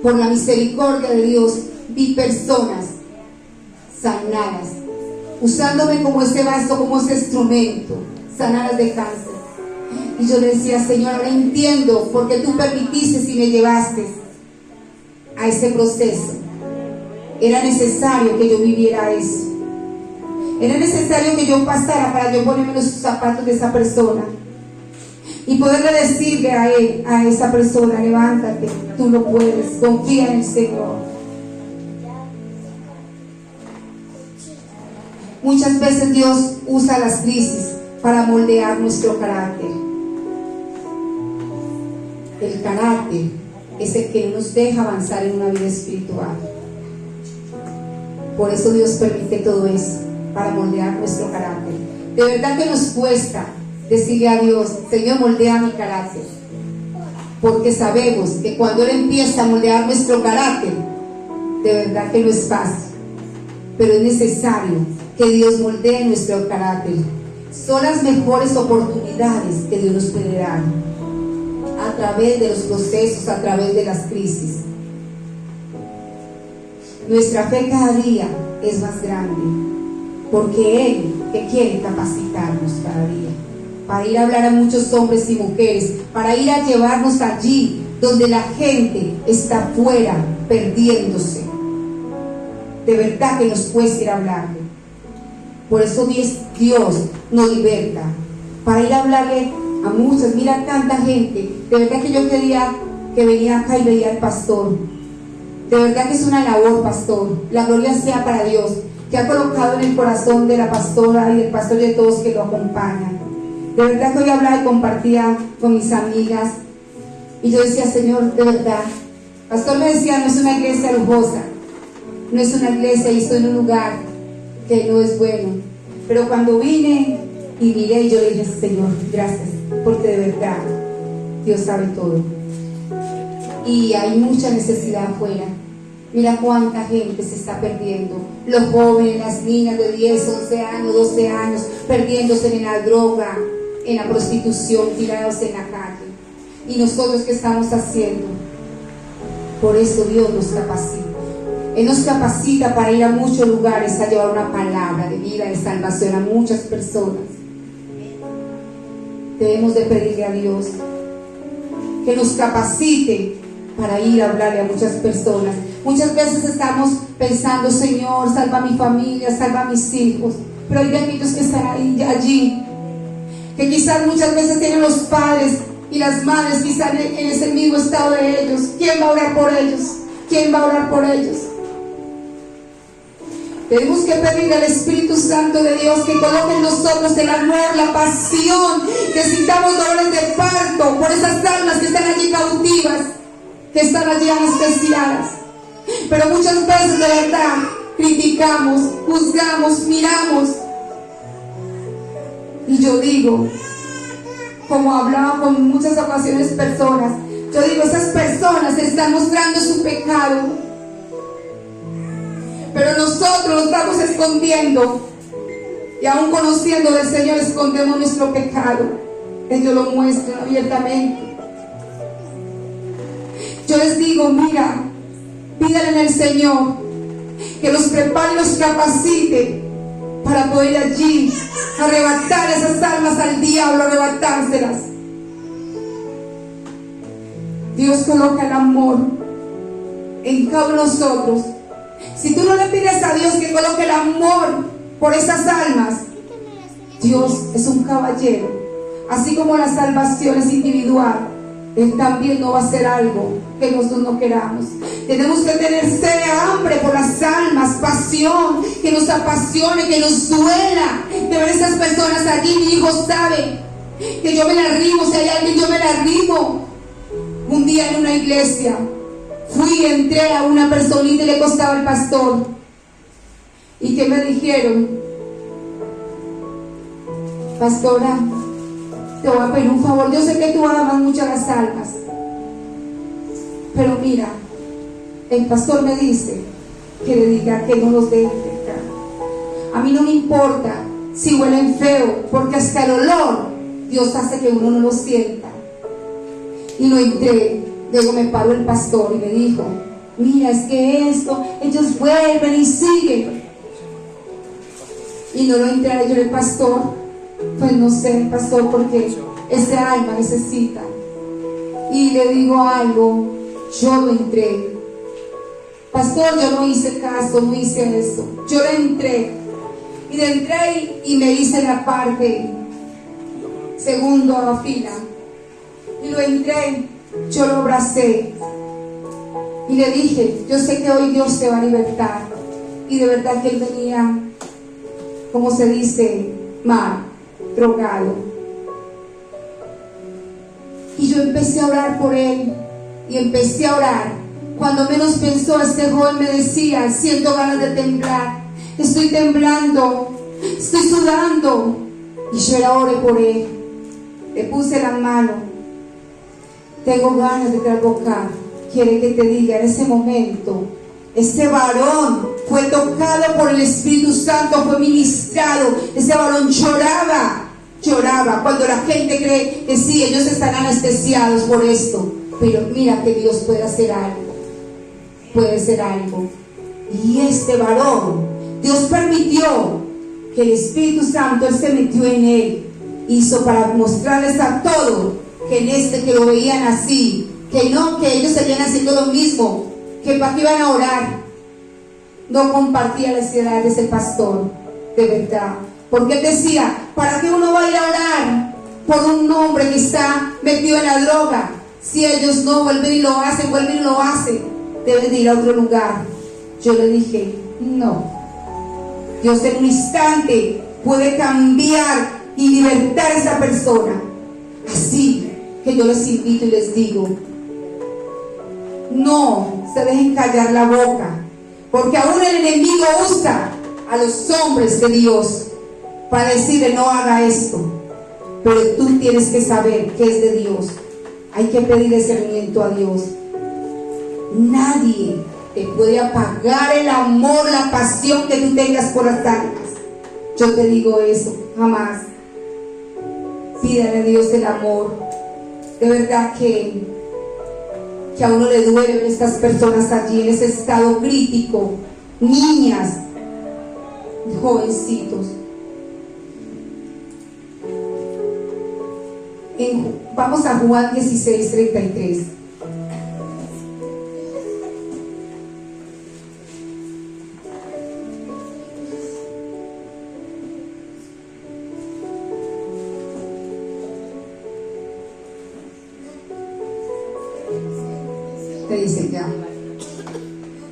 por la misericordia de Dios vi personas sanadas, usándome como ese vaso, como ese instrumento, sanadas de cáncer. Y yo le decía: Señor, ahora entiendo por qué tú permitiste y me llevaste a ese proceso. Era necesario que yo viviera eso. Era necesario que yo pasara para yo ponerme los zapatos de esa persona y poderle decirle a él, a esa persona: levántate, tú lo puedes, confía en el Señor. Muchas veces Dios usa las crisis para moldear nuestro carácter. El carácter es el que nos deja avanzar en una vida espiritual. Por eso Dios permite todo eso, para moldear nuestro carácter. De verdad que nos cuesta decirle a Dios: Señor, moldea mi carácter, porque sabemos que cuando Él empieza a moldear nuestro carácter, de verdad que no es fácil, pero es necesario que Dios moldee nuestro carácter. Son las mejores oportunidades que Dios nos puede dar, a través de los procesos, a través de las crisis. Nuestra fe cada día es más grande, porque Él que quiere capacitarnos cada día, para ir a hablar a muchos hombres y mujeres, para ir a llevarnos allí donde la gente está afuera perdiéndose. De verdad que nos cuesta ir a hablarle. Por eso Dios nos liberta, para ir a hablarle a muchas. Mira tanta gente. De verdad que yo quería que venía acá y veía al pastor. De verdad que es una labor, pastor. La gloria sea para Dios, que ha colocado en el corazón de la pastora y del pastor y de todos que lo acompañan. De verdad que hoy hablaba y compartía con mis amigas, y yo decía: Señor, de verdad. Pastor me decía: no es una iglesia lujosa, no es una iglesia, y estoy en un lugar que no es bueno. Pero cuando vine y miré, y yo le dije: Señor, gracias, porque de verdad Dios sabe todo. Y hay mucha necesidad afuera. Mira cuánta gente se está perdiendo. Los jóvenes, las niñas de 10, 11 años, 12 años, perdiéndose en la droga, en la prostitución, tirados en la calle. ¿Y nosotros qué estamos haciendo? Por eso Dios nos capacita. Él nos capacita para ir a muchos lugares a llevar una palabra de vida, de salvación a muchas personas. Debemos de pedirle a Dios que nos capacite para ir a hablarle a muchas personas. Muchas veces estamos pensando: Señor, salva a mi familia, salva a mis hijos. Pero hay de aquellos que están allí, que quizás muchas veces tienen los padres y las madres quizás en ese mismo estado de ellos. ¿Quién va a orar por ellos? ¿Quién va a orar por ellos? Tenemos que pedir al Espíritu Santo de Dios que coloque en nosotros el amor, la pasión, que sintamos dolores de parto por esas almas que están allí cautivas, que están allí anestesiadas. Pero muchas veces de verdad criticamos, juzgamos, miramos. Y yo digo, como hablaba con muchas ocasiones personas, yo digo, esas personas están mostrando su pecado, pero nosotros lo estamos escondiendo, y aún conociendo del Señor escondemos nuestro pecado. Ellos lo muestran abiertamente. Yo les digo, mira, pídale en el Señor que los prepare y los capacite para poder allí arrebatar esas almas al diablo, arrebatárselas. Dios coloca el amor en cada uno de nosotros. Si tú no le pides a Dios que coloque el amor por esas almas, Dios es un caballero. Así como la salvación es individual, Él también no va a hacer algo que nosotros no queramos. Tenemos que tener sed, hambre por las almas, pasión, que nos apasione, que nos duela de ver esas personas allí. Mi hijo sabe que yo me la arrimo, si hay alguien yo me la arrimo. Un día en una iglesia entré a una personita y le costaba el pastor. ¿Y qué me dijeron? Pastora, te voy a pedir un favor. Yo sé que tú amas mucho a las almas, pero mira, el pastor me dice que le diga que no los deje pecar. A mí no me importa si huelen feo, porque hasta el olor Dios hace que uno no lo sienta. Y lo entré. Luego me paró el pastor y me dijo: mira, es que esto, ellos vuelven y siguen. Y no lo entré yo el pastor. Pues no sé, pastor, porque ese alma necesita. Y le digo algo, yo lo entré. Pastor, yo no hice caso, no hice eso. Yo le entré. Y le entré y me hice la parte segundo a la fila. Y lo entré. Yo lo abracé y le dije: yo sé que hoy Dios te va a libertar. Y de verdad que él venía, como se dice, mal, drogado. Y yo empecé a orar por él, y empecé a orar. Cuando menos pensó, este joven me decía: siento ganas de temblar, estoy temblando, estoy sudando. Y yo la oré por él, le puse la mano. Tengo ganas de trabajar. Quiere que te diga, en ese momento, ese varón fue tocado por el Espíritu Santo, fue ministrado. Ese varón lloraba. Cuando la gente cree que sí, ellos están anestesiados por esto. Pero mira que Dios puede hacer algo. Puede hacer algo. Y este varón, Dios permitió que el Espíritu Santo, Él se metió en él. Hizo para mostrarles a todos que lo veían así, que no, que ellos seguían haciendo lo mismo, que para qué iban a orar. No compartía las ideas de ese pastor, de verdad, porque él decía: ¿para qué uno va a ir a orar por un hombre que está metido en la droga? Si ellos no vuelven y lo hacen, deben de ir a otro lugar. Yo le dije: no, Dios en un instante puede cambiar y libertar a esa persona. Así que yo les invito y les digo: no se dejen callar la boca, porque aún el enemigo usa a los hombres de Dios para decirle: no haga esto. Pero tú tienes que saber que es de Dios. Hay que pedir discernimiento a Dios. Nadie te puede apagar el amor, la pasión que tú tengas por las almas. Yo te digo eso, jamás. Pídale a Dios el amor. De verdad que a uno le duele ver estas personas allí en ese estado crítico, niñas, jovencitos. Vamos a Juan 16:33. ¿Qué dice ya?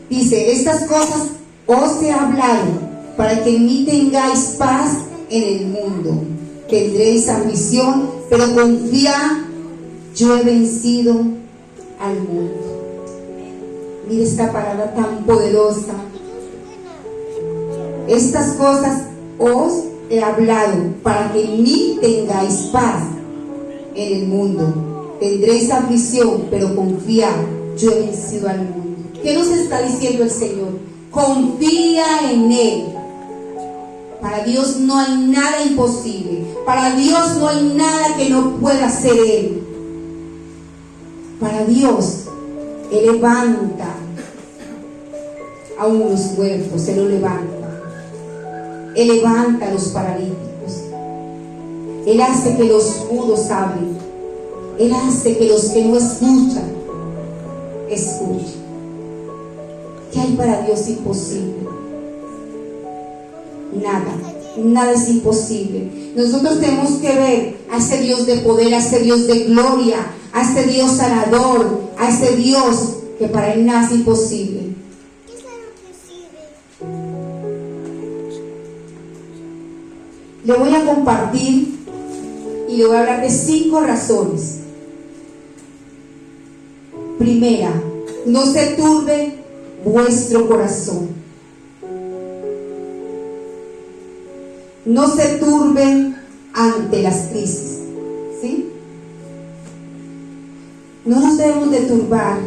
Dice: estas cosas os he hablado para que en mí tengáis paz en el mundo. Tendréis aflicción, pero confiad, yo he vencido al mundo. Mire esta palabra tan poderosa. Estas cosas os he hablado para que en mí tengáis paz en el mundo. Tendréis aflicción, pero confiad, yo he vencido al mundo. ¿Qué nos está diciendo el Señor? Confía en Él. Para Dios no hay nada imposible. Para Dios no hay nada que no pueda hacer Él. Para Dios, Él levanta a unos huertos, Él lo levanta. Él levanta a los paralíticos. Él hace que los mudos hablen. Él hace que los que no escuchan, escuchen. ¿Qué hay para Dios imposible? Nada es imposible. Nosotros tenemos que ver a ese Dios de poder, a ese Dios de gloria, a ese Dios sanador, a ese Dios que para Él nada es imposible. Le voy a compartir y le voy a hablar de 5 razones. Primera, no se turbe vuestro corazón. No se turben ante las crisis, ¿sí? No nos debemos de turbar.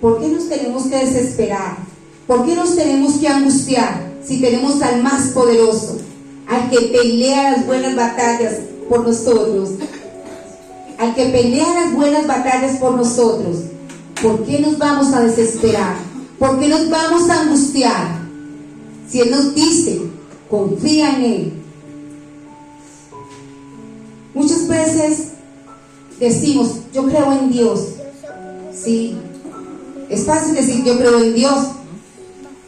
¿Por qué nos tenemos que desesperar? ¿Por qué nos tenemos que angustiar si tenemos al más poderoso, al que pelea las buenas batallas por nosotros, al que pelea las buenas batallas por nosotros? ¿Por qué nos vamos a desesperar? ¿Por qué nos vamos a angustiar? Si Él nos dice: confía en Él. Muchas veces decimos: yo creo en Dios. Sí, es fácil decir yo creo en Dios,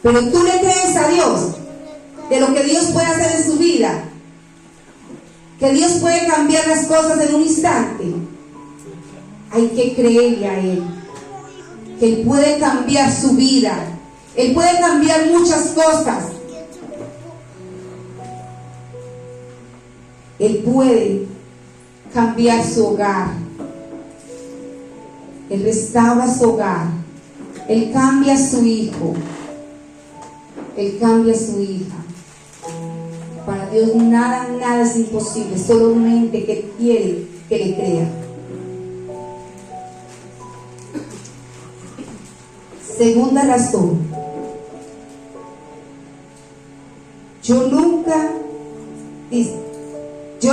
pero tú le crees a Dios de lo que Dios puede hacer en su vida, que Dios puede cambiar las cosas en un instante. Hay que creerle a Él, que Él puede cambiar su vida. Él puede cambiar muchas cosas. Él puede cambiar su hogar. Él restaura su hogar. Él cambia a su hijo. Él cambia a su hija. Para Dios nada es imposible. Solamente que quiere que le crea. Segunda razón. Yo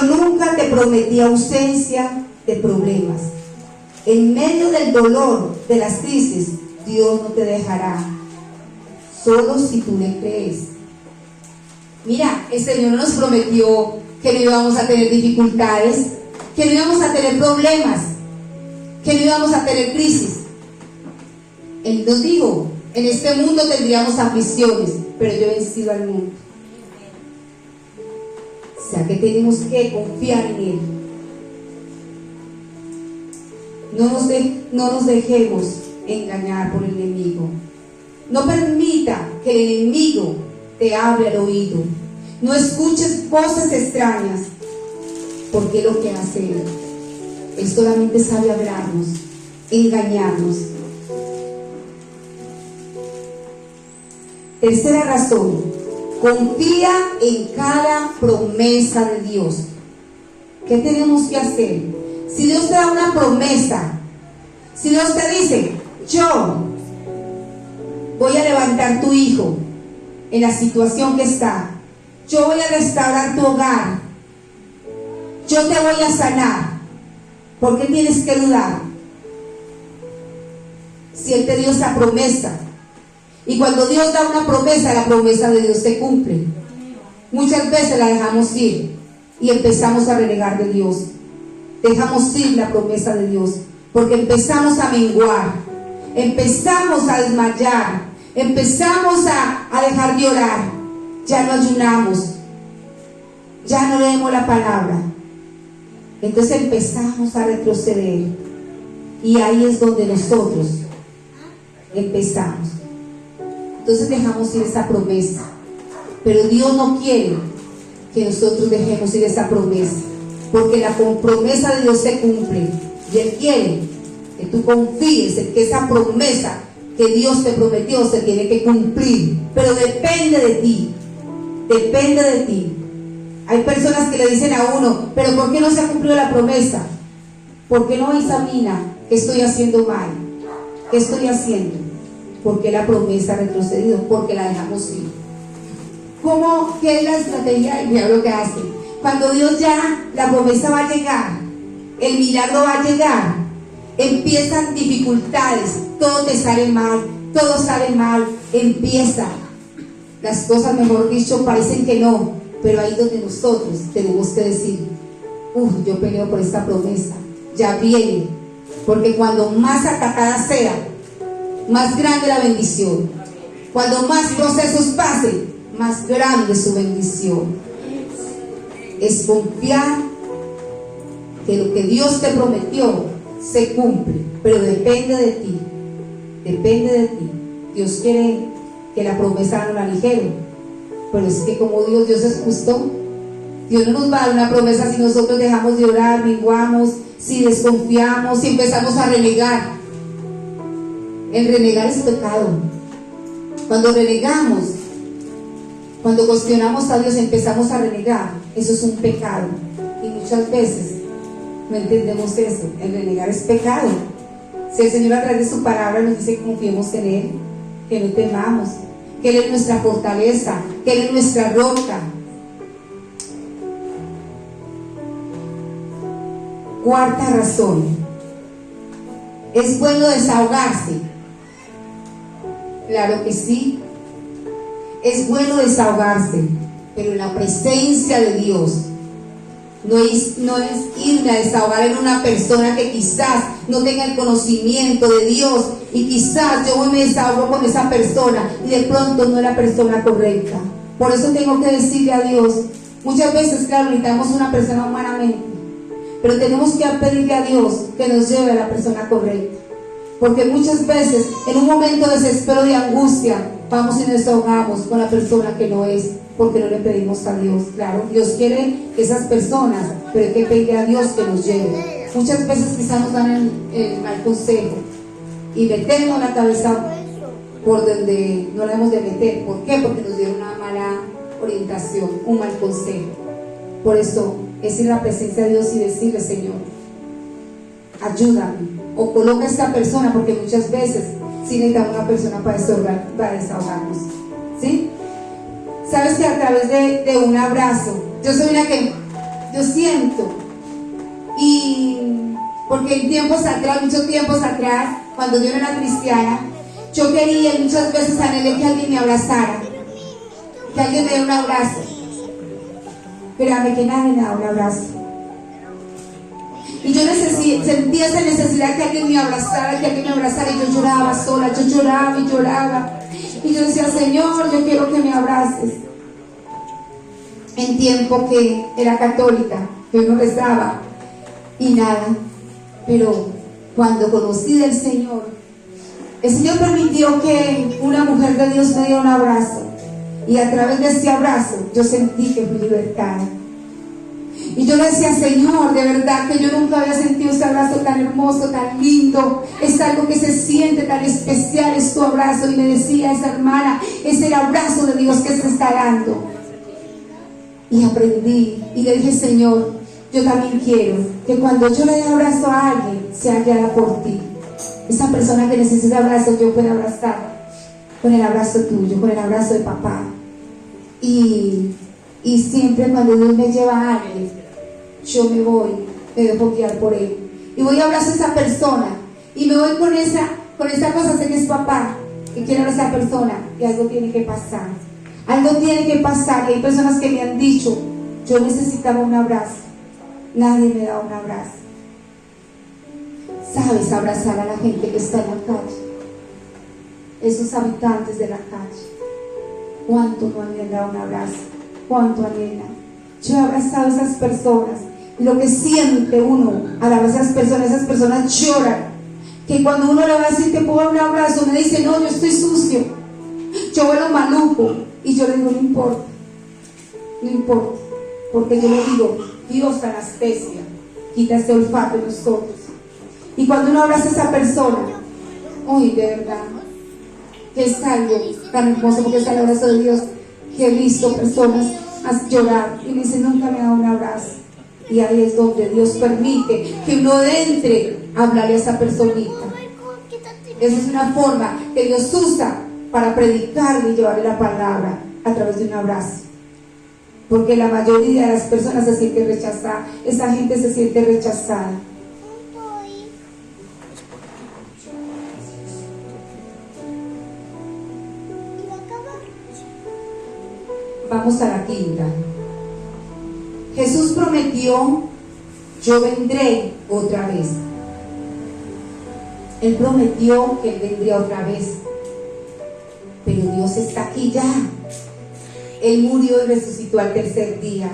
nunca te prometí ausencia de problemas. En medio del dolor, de las crisis, Dios no te dejará, solo si tú le crees. Mira, el Señor nos prometió que no íbamos a tener dificultades, que no íbamos a tener problemas, que no íbamos a tener crisis. Él nos dijo: en este mundo tendríamos aflicciones, pero yo he vencido al mundo. O sea que tenemos que confiar en Él. No nos dejemos engañar por el enemigo. No permita que el enemigo te hable al oído. No escuches voces extrañas, porque lo que hace Él solamente sabe hablarnos, engañarnos. Tercera razón: confía en cada promesa de Dios. ¿Qué tenemos que hacer? Si Dios te da una promesa, si Dios te dice: yo voy a levantar tu hijo en la situación que está, yo voy a restaurar tu hogar, yo te voy a sanar. ¿Por qué tienes que dudar? Si Él te dio esa promesa. Y cuando Dios da una promesa, la promesa de Dios se cumple. Muchas veces la dejamos ir y empezamos a renegar de Dios. Dejamos ir la promesa de Dios porque empezamos a menguar, empezamos a desmayar, empezamos a dejar de orar. Ya no ayunamos, ya no leemos la palabra. Entonces empezamos a retroceder y ahí es donde nosotros empezamos. Entonces dejamos ir esa promesa, pero Dios no quiere que nosotros dejemos ir esa promesa, porque la promesa de Dios se cumple y Él quiere que tú confíes en que esa promesa que Dios te prometió se tiene que cumplir, pero depende de ti, depende de ti. Hay personas que le dicen a uno, pero ¿por qué no se ha cumplido la promesa? ¿Por qué no examina qué estoy haciendo mal? ¿Qué estoy haciendo? Porque la promesa ha retrocedido, porque la dejamos ir. ¿Cómo? ¿Qué es la estrategia del diablo que hace? Cuando Dios ya, la promesa va a llegar, el milagro va a llegar, empiezan dificultades, todo te sale mal, todo sale mal, empieza. Las cosas, mejor dicho, parecen que no, pero ahí donde nosotros tenemos que decir, yo peleo por esta promesa, ya viene, porque cuando más atacada sea, más grande la bendición. Cuando más procesos pasen, más grande su bendición. Es confiar que lo que Dios te prometió se cumple, pero depende de ti, depende de ti. Dios quiere que la promesa no la ligere, pero es que como Dios es justo. Dios no nos va a dar una promesa si nosotros dejamos de orar, menguamos, si desconfiamos, si empezamos a renegar. El renegar es pecado. Cuando renegamos, cuando cuestionamos a Dios, empezamos a renegar, eso es un pecado. Y muchas veces no entendemos eso. El renegar es pecado. Si el Señor a través de su palabra nos dice que confiemos en Él, que no temamos, que Él es nuestra fortaleza, que Él es nuestra roca. Cuarta razón, es bueno desahogarse. Claro que sí, es bueno desahogarse, pero en la presencia de Dios. No es irme a desahogar en una persona que quizás no tenga el conocimiento de Dios y quizás yo me desahogo con esa persona y de pronto no es la persona correcta. Por eso tengo que decirle a Dios, muchas veces, claro, necesitamos una persona humanamente, pero tenemos que pedirle a Dios que nos lleve a la persona correcta. Porque muchas veces, en un momento de desespero, de angustia, vamos y nos desahogamos con la persona que no es, porque no le pedimos a Dios. Claro, Dios quiere esas personas, pero hay que pedirle a Dios que nos lleve. Muchas veces quizás nos dan el mal consejo y metemos la cabeza por donde no la hemos de meter. ¿Por qué? Porque nos dieron una mala orientación, un mal consejo. Por eso, es ir a la presencia de Dios y decirle, Señor, ayúdame, o coloca a esta persona, porque muchas veces sí necesitamos una persona para desahogarnos, ¿sí? Sabes que a través de un abrazo, yo soy una que yo siento, y porque en tiempos atrás, muchos tiempos atrás, cuando yo era cristiana, yo quería y muchas veces anhelé que alguien me abrazara, que alguien me diera un abrazo. Créame que nadie me da un abrazo. Y yo sentía esa necesidad que alguien me abrazara, y yo lloraba sola, yo lloraba y lloraba. Y yo decía, Señor, yo quiero que me abraces. En tiempo que era católica, que yo no rezaba y nada. Pero cuando conocí del Señor, el Señor permitió que una mujer de Dios me diera un abrazo. Y a través de ese abrazo yo sentí que fui libertada. Y yo le decía, Señor, de verdad que yo nunca había sentido ese abrazo tan hermoso, tan lindo. Es algo que se siente tan especial, es tu abrazo. Y me decía esa hermana, es el abrazo de Dios que se está dando. Y aprendí y le dije, Señor, yo también quiero que cuando yo le dé abrazo a alguien, sea guiada por ti. Esa persona que necesita abrazo, yo pueda abrazar con el abrazo tuyo, con el abrazo de papá. Y siempre cuando Dios me lleva a alguien, yo me dejo guiar por Él. Y voy a abrazar a esa persona. Y me voy con esa cosa, sé que es papá, que quiere a esa persona. Y algo tiene que pasar. Algo tiene que pasar. Y hay personas que me han dicho, yo necesitaba un abrazo. Nadie me da un abrazo. Sabes abrazar a la gente que está en la calle, esos habitantes de la calle. ¿Cuánto no han dado un abrazo? ¿Cuánto anhelan? Yo he abrazado a esas personas y lo que siente uno al abrazar a esas personas lloran. Que cuando uno le va a decir te puedo dar un abrazo, me dice no, yo estoy sucio, yo vuelo maluco. Y yo le digo no importa, porque yo le digo Dios anestesia, quita ese olfato de nosotros. Y cuando uno abraza a esa persona, uy, de verdad, que es algo tan hermoso, porque es el abrazo de Dios, que he visto personas llorar y me dicen, nunca me ha dado un abrazo. Y ahí es donde Dios permite que uno entre a hablarle a esa personita. Esa es una forma que Dios usa para predicarle y llevarle la palabra a través de un abrazo. Porque la mayoría de las personas se siente rechazada, esa gente se siente rechazada. Vamos a la quinta. Jesús prometió, yo vendré otra vez. Él prometió que Él vendría otra vez. Pero Dios está aquí ya. Él murió y resucitó al tercer día.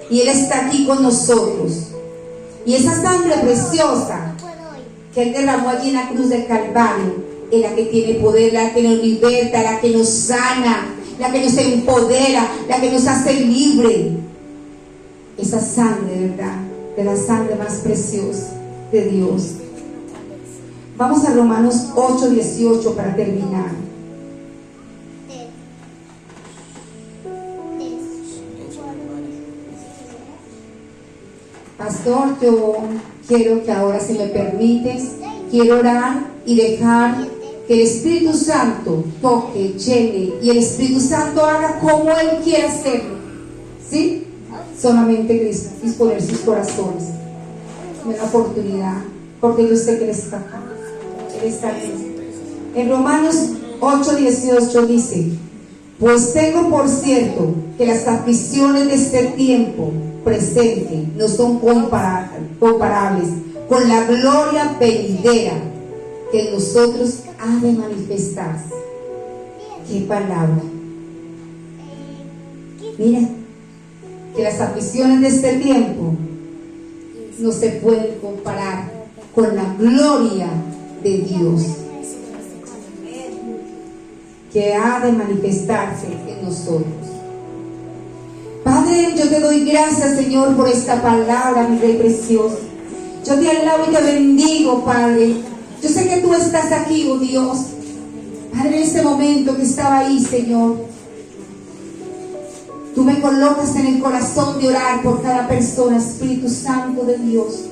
Y Él está aquí con nosotros. Y esa sangre preciosa que Él derramó allí en la cruz del Calvario es la que tiene poder, la que nos liberta, la que nos sana, la que nos empodera, la que nos hace libre. Esa sangre, ¿verdad? De la sangre más preciosa de Dios. Vamos a Romanos 8:18 para terminar. Pastor, yo quiero que ahora, si me permites, quiero orar y dejar que el Espíritu Santo toque, llene, y el Espíritu Santo haga como Él quiere hacerlo. ¿Sí? Solamente disponer sus corazones. Me da oportunidad, porque yo sé que Él está acá. Él está aquí. En Romanos 8:18 dice: pues tengo por cierto que las aflicciones de este tiempo presente no son comparables con la gloria venidera que en nosotros ha de manifestarse. ¿Qué palabra? Mira, que las aflicciones de este tiempo no se pueden comparar con la gloria de Dios que ha de manifestarse en nosotros. Padre, yo te doy gracias, Señor, por esta palabra, mi Rey precioso. Yo te alabo y te bendigo, Padre. Yo sé que tú estás aquí, oh Dios. Padre, en este momento que estaba ahí, Señor, tú me colocas en el corazón de orar por cada persona, Espíritu Santo de Dios.